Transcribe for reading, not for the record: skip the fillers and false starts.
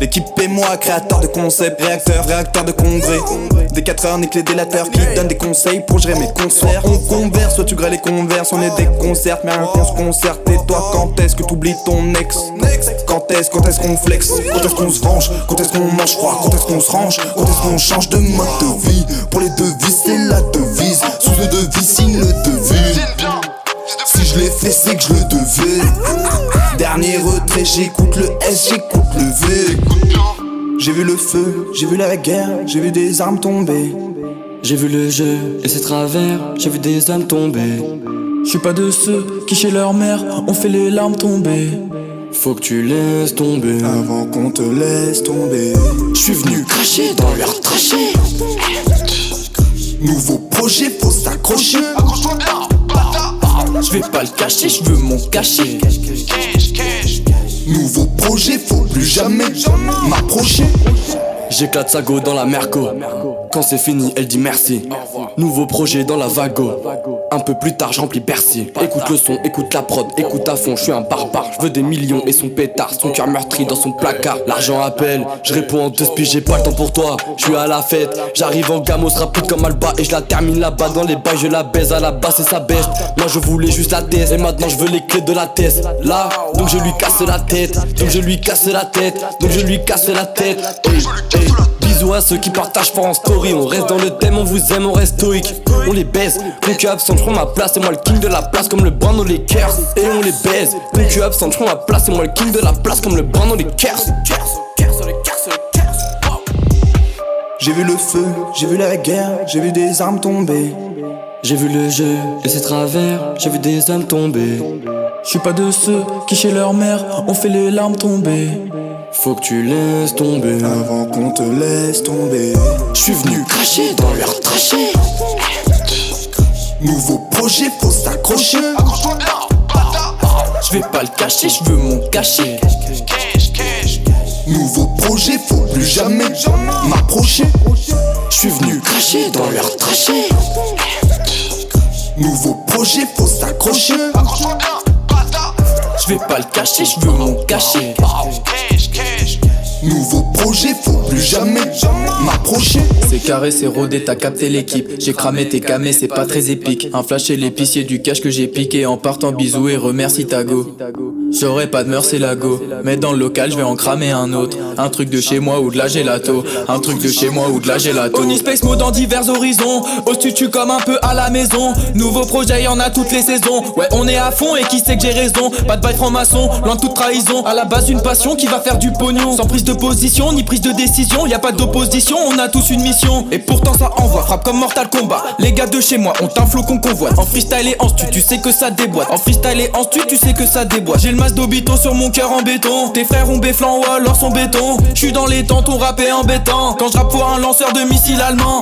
L'équipe et moi, créateur de concept, réacteur de congrès. Des 4 heures, nique les délateurs qui donnent des conseils pour gérer mes concerts. On converse, soit tu grêles les converses, on est des concerts, mais rien qu'on se concerte. Et toi, quand est-ce que t'oublies ton ex? Quand est-ce qu'on flex? Quand est-ce qu'on se venge? Quand est-ce qu'on mange froid? Quand est-ce qu'on se range? Quand est-ce qu'on change de mode de vie? Pour les devises, c'est la devise. Sous le devis, signe le devis. Si je l'ai fait, c'est que je le devais. Dernier retrait, j'écoute le S, j'écoute le V. J'ai vu le feu, j'ai vu la guerre, j'ai vu des armes tomber. J'ai vu le jeu et ses travers, j'ai vu des âmes tomber. J'suis pas de ceux qui chez leur mère ont fait les larmes tomber. Faut que tu laisses tomber avant qu'on te laisse tomber. J'suis venu cracher dans leur trachée. Nouveau projet, faut s'accrocher. Accroche-toi bien, bâtard. J'vais pas le cacher, j'veux mon cachet. Nouveau projet, faut plus jamais m'approcher. J'éclate sa go dans la merco. Quand c'est fini, elle dit merci. Nouveau projet dans la vago. Un peu plus tard, je remplis Bercy. Écoute le son, écoute la prod, écoute à fond. Je suis un barbare, je veux des millions et son pétard. Son cœur meurtri dans son placard. L'argent appelle, je réponds en 2 spies. J'ai pas le temps pour toi, je suis à la fête. J'arrive en gamos rapide comme Alba et je la termine là-bas dans les bails. Je la baise à la base et sa best. Moi je voulais juste la tête et maintenant je veux les clés de la tête. Là, donc je lui casse la tête. Donc je lui casse la tête. Donc je lui casse la tête. Hey, hey. Bisous à ceux qui partagent pas en story. On reste dans le thème, on vous aime, on reste stoïque. On les baise, concu absent, je prends ma place. C'est moi le king de la place comme le brand dans les Lakers. Et on les baise, concu absent, je prends ma place. C'est moi le king de la place comme le brand dans les Lakers. J'ai vu le feu, j'ai vu la guerre, j'ai vu des armes tomber. J'ai vu le jeu et ses travers, j'ai vu des âmes tomber. J'suis pas de ceux qui chez leur mère ont fait les larmes tomber. Faut que tu laisses tomber avant qu'on te laisse tomber. J'suis venu cracher dans leur trachée. Nouveau projet, faut s'accrocher. Accroche-toi bien, bâtard. J'vais pas le cacher, j'veux mon cachet. Nouveau projet, faut plus jamais m'approcher. J'suis venu cracher dans leur trachée. Nouveau projet, faut s'accrocher. Accroche-toi bien, bâtard. J'vais pas le cacher, j'veux mon cachet. Nouveau projet, faut plus jamais m'approcher. C'est carré, c'est rodé, t'as capté l'équipe. J'ai cramé tes camés, c'est pas très épique. Un flash chez l'épicier du cash que j'ai piqué. En partant bisous et remercie ta go. J'aurais pas de meurs, c'est la go. Mais dans le local, je vais en cramer un autre. Un truc de chez moi ou de la gelato. Un truc de chez moi ou de la gelato. Onispace mode dans divers horizons. Au studio comme un peu à la maison. Nouveau projet, y'en a toutes les saisons. Ouais, on est à fond et qui sait que j'ai raison. Pas de bail franc-maçon, loin de toute trahison. À la base, une passion qui va faire du pognon. Sans prise de position, ni prise de décision. Y a pas d'opposition, on a tous une mission. Et pourtant, ça envoie, frappe comme Mortal Kombat. Les gars de chez moi ont un flow qu'on convoite. En freestyle et en stu, tu sais que ça déboîte. En freestyle et en stu, tu sais que ça déboîte. J'ai le masque d'obito sur mon cœur en béton. Tes frères ont béflant ou alors sont béton. J'suis dans les temps, ton rap est embêtant. Quand je rappe, faut un lanceur de missiles allemand.